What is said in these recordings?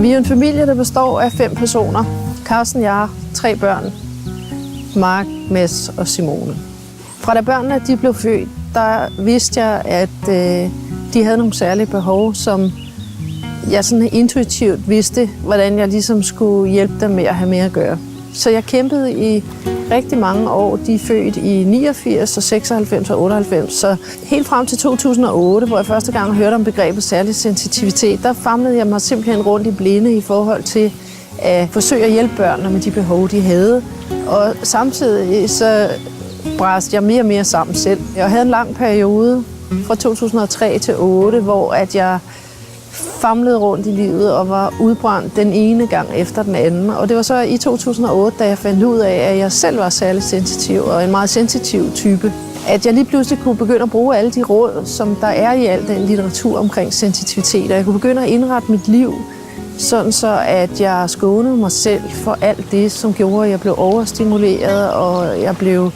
Vi er en familie, der består af 5 personer. Carsten, jeg, 3 børn. Mark, Mads og Simone. Fra da børnene de blev født, der vidste jeg, at de havde nogle særlige behov, som jeg sådan intuitivt vidste, hvordan jeg ligesom skulle hjælpe dem med at have mere at gøre. Så jeg kæmpede i rigtig mange år. De er født i 89 og 96 og 98. Så helt frem til 2008, hvor jeg første gang hørte om begrebet særlig sensitivitet, der famlede jeg mig simpelthen rundt i blinde i forhold til at forsøge at hjælpe børnene med de behov, de havde. Og samtidig så bræste jeg mere og mere sammen selv. Jeg havde en lang periode fra 2003 til 2008, hvor at jeg famlede rundt i livet og var udbrændt den ene gang efter den anden. Og det var så i 2008, da jeg fandt ud af, at jeg selv var særlig sensitiv og en meget sensitiv type. At jeg lige pludselig kunne begynde at bruge alle de råd, som der er i al den litteratur omkring sensitivitet. Og jeg kunne begynde at indrette mit liv, sådan så at jeg skånede mig selv for alt det, som gjorde, at jeg blev overstimuleret og jeg blev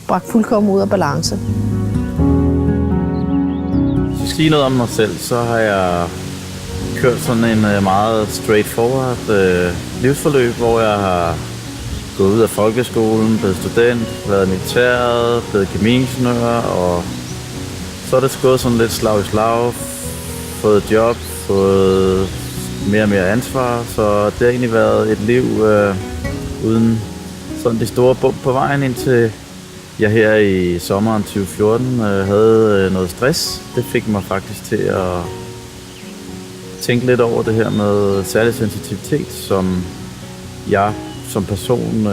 bragt fuldkommen ud af balance. Hvis jeg skal sige noget om mig selv, så har jeg kørt sådan en meget straightforward livsforløb, hvor jeg har gået ud af folkeskolen, blevet student, været i militæret, blevet kemiingeniør, og så er det gået sådan lidt slag i slag, fået job, fået mere og mere ansvar, så det har egentlig været et liv uden sådan de store bump på vejen, indtil jeg her i sommeren 2014 havde noget stress. Det fik mig faktisk til at tænke lidt over det her med særlig sensitivitet, som jeg som person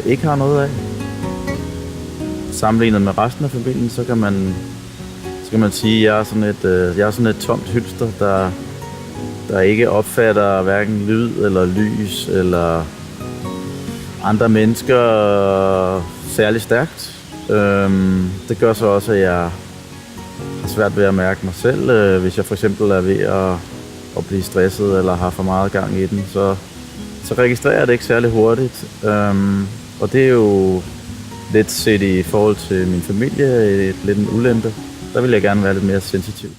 ikke har noget af. Sammenlignet med resten af familien, så kan man sige, at jeg er sådan et tomt hylster, der ikke opfatter hverken lyd eller lys eller andre mennesker særlig stærkt. Det gør så også, at jeg har svært ved at mærke mig selv, hvis jeg for eksempel er ved at blive stresset eller har for meget gang i den, så registrerer jeg det ikke særlig hurtigt. Og det er jo lidt set i forhold til min familie, lidt en ulempe. Der vil jeg gerne være lidt mere sensitiv.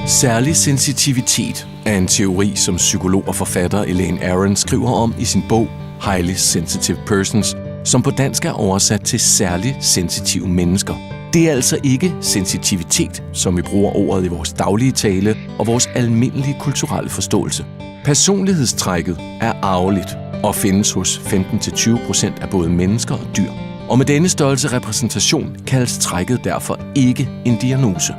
Særlig sensitivitet er en teori, som psykolog og forfatter Elaine Aron skriver om i sin bog Highly Sensitive Persons, som på dansk er oversat til særlig sensitive mennesker. Det er altså ikke sensitivitet, som vi bruger ordet i vores daglige tale og vores almindelige kulturelle forståelse. Personlighedstrækket er arveligt og findes hos 15-20% af både mennesker og dyr. Og med denne størrelse repræsentation kaldes trækket derfor ikke en diagnose.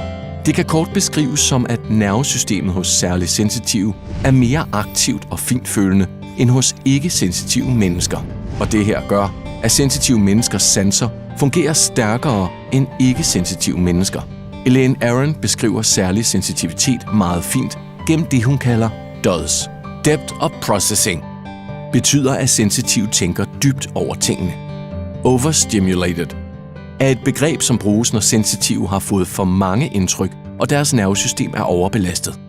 Det kan kort beskrives som, at nervesystemet hos særligt sensitive er mere aktivt og fintfølende end hos ikke-sensitive mennesker. Og det her gør, at sensitive menneskers sanser fungerer stærkere end ikke-sensitive mennesker. Elaine Aron beskriver særlig sensitivitet meget fint gennem det, hun kalder DODS. Depth of Processing betyder, at sensitive tænker dybt over tingene. Overstimulated er et begreb, som bruges, når sensitive har fået for mange indtryk, og deres nervesystem er overbelastet.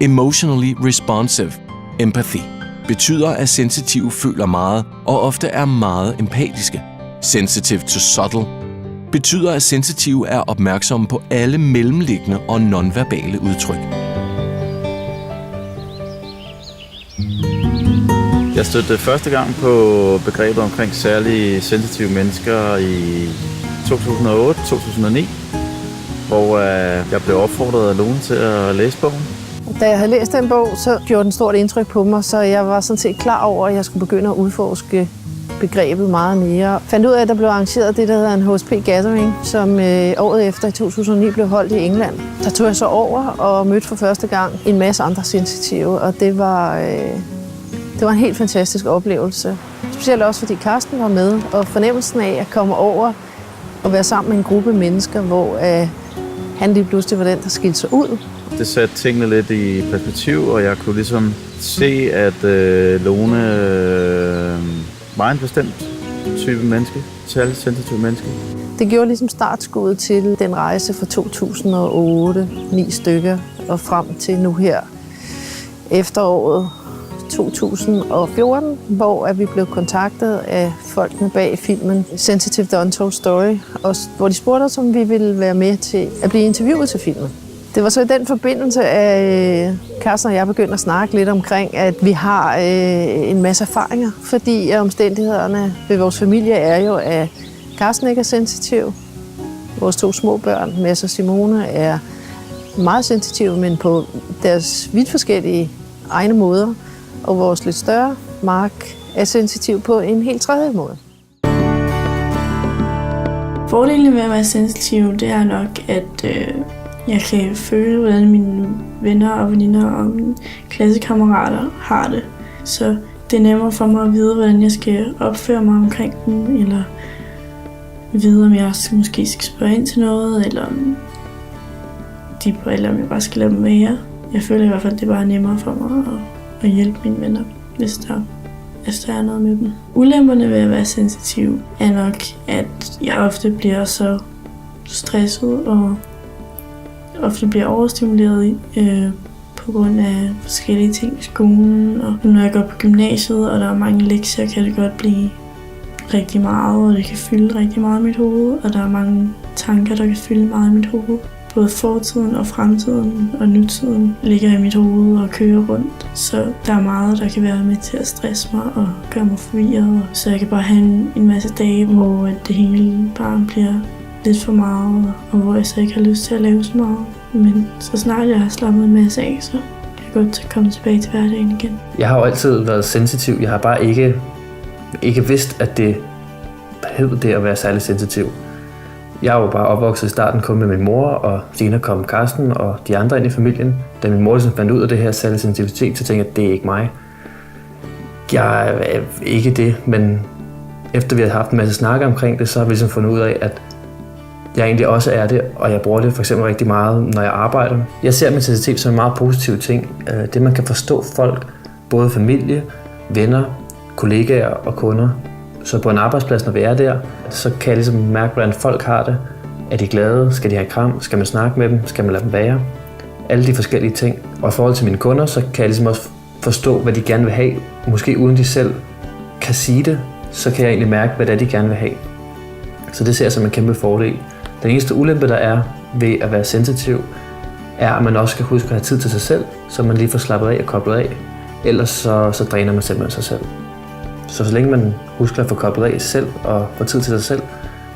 Emotionally responsive, empathy, betyder, at sensitive føler meget og ofte er meget empatiske. Sensitive to subtle betyder, at sensitive er opmærksomme på alle mellemliggende og nonverbale udtryk. Jeg stødte første gang på begrebet omkring særlig sensitive mennesker i 2008-2009, hvor jeg blev opfordret af Lone til at læse bogen. Da jeg havde læst den bog, så gjorde den stort indtryk på mig, så jeg var sådan set klar over, at jeg skulle begynde at udforske begrebet meget mere. Jeg fandt ud af, at der blev arrangeret det, der hedder en HSP Gathering, som året efter i 2009 blev holdt i England. Der tog jeg så over og mødte for første gang en masse andre sensitive, og det var en helt fantastisk oplevelse. Specielt også, fordi Carsten var med, og fornemmelsen af at komme over og være sammen med en gruppe mennesker, hvor han lige pludselig var den, der skilte sig ud. Det satte tingene lidt i perspektiv, og jeg kunne ligesom se, at Lone var en bestemt type menneske, særligt sensitiv menneske. Det gjorde ligesom startskuddet til den rejse fra 2008, 9 stykker, og frem til nu her efteråret 2014, hvor vi blev kontaktet af folkene bag filmen Sensitive The Untold Story, og hvor de spurgte os, om vi ville være med til at blive interviewet til filmen. Det var så i den forbindelse, at Carsten og jeg begyndte at snakke lidt omkring, at vi har en masse erfaringer, fordi omstændighederne ved vores familie er jo, at Carsten ikke er sensitiv. Vores 2 små børn, Mads og Simone, er meget sensitive, men på deres vidt forskellige egne måder. Og vores lidt større, Mark, er sensitiv på en helt tredje måde. Fordelen ved at være sensitiv, det er nok, at jeg kan føle, hvordan mine venner og veninder og mine klassekammerater har det. Så det er nemmere for mig at vide, hvordan jeg skal opføre mig omkring dem, eller vide, om jeg måske skal spørge ind til noget, eller om jeg bare skal lade dem være. Jeg føler i hvert fald, at det bare er nemmere for mig at hjælpe mine venner, hvis der er noget med dem. Ulemperne ved at være sensitiv er nok, at jeg ofte bliver så stresset og ofte bliver overstimuleret på grund af forskellige ting i skolen. Og når jeg går på gymnasiet, og der er mange lektier, kan det godt blive rigtig meget, og det kan fylde rigtig meget i mit hoved. Og der er mange tanker, der kan fylde meget i mit hoved. Både fortiden og fremtiden og nutiden ligger i mit hoved og kører rundt. Så der er meget, der kan være med til at stresse mig og gøre mig forvirret. Så jeg kan bare have en masse dage, hvor det hele bare bliver lidt for meget, og hvor jeg så ikke har lyst til at lave så meget. Men så snart jeg har slappet en masse af, så kan jeg godt komme tilbage til hverdagen igen. Jeg har jo altid været sensitiv. Jeg har bare ikke vidst, at det hed det at være særlig sensitiv. Jeg var bare opvokset i starten kun med min mor, og senere kom Carsten og de andre ind i familien. Da min mor ligesom fandt ud af det her særlig sensitivitet, så tænkte jeg, at det er ikke mig. Jeg er ikke det, men efter vi har haft en masse snakker omkring det, så har vi ligesom fundet ud af, at jeg egentlig også er det, og jeg bruger det for eksempel rigtig meget, når jeg arbejder. Jeg ser min sensitivitet som en meget positiv ting. Det, man kan forstå folk, både familie, venner, kollegaer og kunder. Så på en arbejdsplads, når vi er der, så kan jeg ligesom mærke, hvordan folk har det. Er de glade? Skal de have kram? Skal man snakke med dem? Skal man lade dem være? Alle de forskellige ting. Og i forhold til mine kunder, så kan jeg ligesom også forstå, hvad de gerne vil have. Måske uden de selv kan sige det, så kan jeg egentlig mærke, hvad det er, de gerne vil have. Så det ser jeg som en kæmpe fordel. Den eneste ulempe, der er ved at være sensitiv, er, at man også skal huske at have tid til sig selv, så man lige får slappet af og koblet af. Ellers så dræner man simpelthen sig selv. Så længe man husker at få koblet af selv og få tid til sig selv,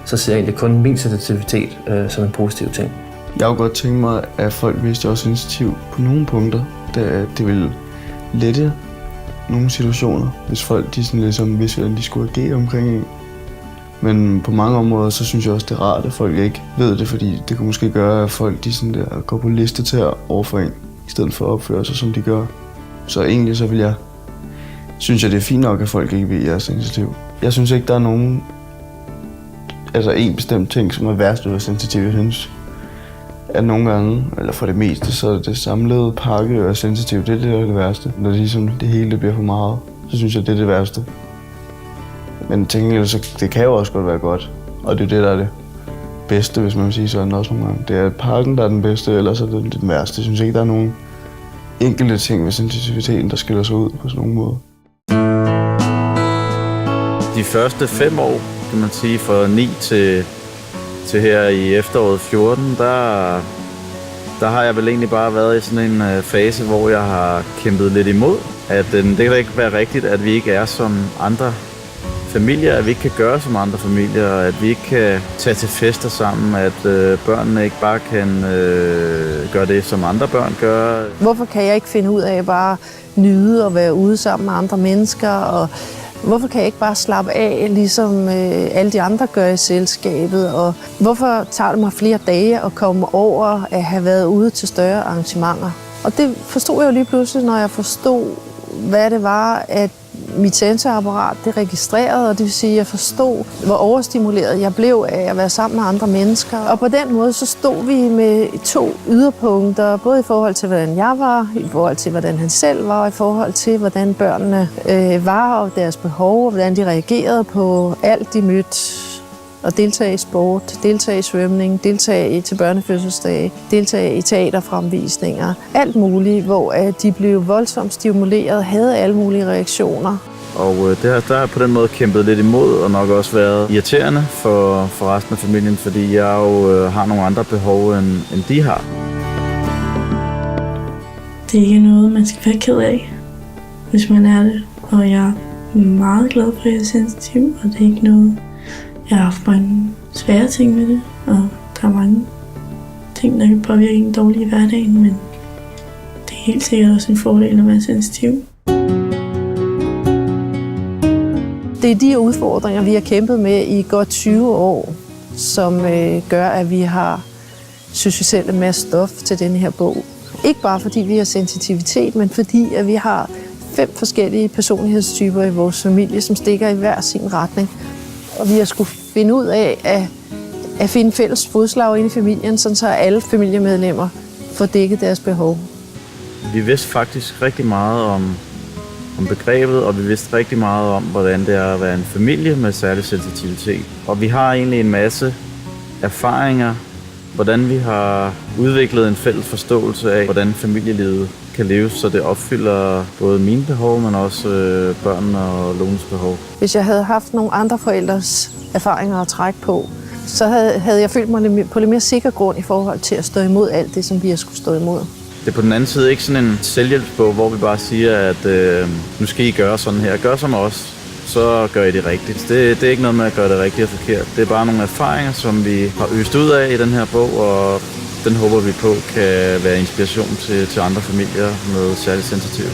så ser jeg egentlig kun min sensitivitet som en positiv ting. Jeg kunne godt tænke mig, at folk vidste, at jeg var sensitiv på nogle punkter, da det ville lette nogle situationer, hvis folk de sådan ligesom vidste, hvordan de skulle agere omkring en. Men på mange områder, så synes jeg også, det er rart, at folk ikke ved det, fordi det kan måske gøre, at folk de sådan der går på liste til at overfor en, i stedet for at opføre sig, som de gør. Så egentlig så synes jeg, det er fint nok, at folk ikke ved, at jeg er sensitiv. Jeg synes ikke, der er nogen, en bestemt ting, som er værst ved at være sensitiv. Jeg synes, at nogle gange, eller for det meste, så er det samlede pakke og sensitiv, det er det, der er det værste. Når det hele bliver for meget, så synes jeg, det er det værste. Men tænker så det kan jo også godt være godt, og det er det, der er det bedste, hvis man vil sige sådan også nogle gange. Det er pakken, der er den bedste, ellers er det den værste. Jeg synes ikke, der er nogen enkelte ting ved sensitiviteten, der skiller sig ud på sådan nogle måder. De første 5 år, kan man sige, fra 9 til her i efteråret 14, der har jeg vel egentlig bare været i sådan en fase, hvor jeg har kæmpet lidt imod. At det kan da ikke være rigtigt, at vi ikke er som andre familier, at vi ikke kan gøre som andre familier, at vi ikke kan tage til fester sammen, at børnene ikke bare kan gøre det, som andre børn gør. Hvorfor kan jeg ikke finde ud af at bare nyde og være ude sammen med andre mennesker, og hvorfor kan jeg ikke bare slappe af, ligesom alle de andre gør i selskabet, og hvorfor tager det mig flere dage at komme over at have været ude til større arrangementer? Og det forstod jeg jo lige pludselig, når jeg forstod, hvad det var, at mit sensorapparat det registrerede, og det vil sige, at jeg forstod, hvor overstimuleret jeg blev af at være sammen med andre mennesker. Og på den måde så stod vi med 2 yderpunkter, både i forhold til, hvordan jeg var, i forhold til, hvordan han selv var, og i forhold til, hvordan børnene var og deres behov, og hvordan de reagerede på alt, de mødte. Og deltage i sport, deltage i svømning, deltage til børnefødselsdage, deltage i teaterfremvisninger. Alt muligt, hvor de blev voldsomt stimuleret, havde alle mulige reaktioner. Og der har jeg på den måde kæmpet lidt imod, og nok også været irriterende for resten af familien, fordi jeg jo har nogle andre behov, end de har. det ikke er noget, man skal være ked af, hvis man er det. Og jeg er meget glad for, at jeg er sensitiv, og det er ikke noget, jeg har haft mange svære ting med det. Og der er mange ting, der kan påvirke en dårlig i hverdagen, men det er helt sikkert også en fordel at være sensitiv. Det er de udfordringer, vi har kæmpet med i godt 20 år, som gør, at vi har, synes vi selv, en masse stof til denne her bog. Ikke bare fordi vi har sensitivitet, men fordi at vi har 5 forskellige personlighedstyper i vores familie, som stikker i hver sin retning. Og vi har skulle finde ud af at finde fælles fodslag inde i familien, så alle familiemedlemmer får dækket deres behov. Vi vidste faktisk rigtig meget om begrebet, og vi vidste rigtig meget om, hvordan det er at være en familie med særlig sensitivitet. Og vi har egentlig en masse erfaringer, hvordan vi har udviklet en fælles forståelse af, hvordan familielivet kan leves, så det opfylder både mine behov, men også børn og Lones behov. Hvis jeg havde haft nogle andre forældres erfaringer at trække på, så havde jeg følt mig på lidt mere sikker grund i forhold til at stå imod alt det, som vi har skulle stå imod. Det er på den anden side ikke sådan en selvhjælpsbog, hvor vi bare siger, at nu skal I gøre sådan her. Gør som os, så gør I det rigtigt. Det er ikke noget med at gøre det rigtigt og forkert. Det er bare nogle erfaringer, som vi har øst ud af i den her bog, og den håber vi på kan være inspiration til andre familier med særligt sensitiv.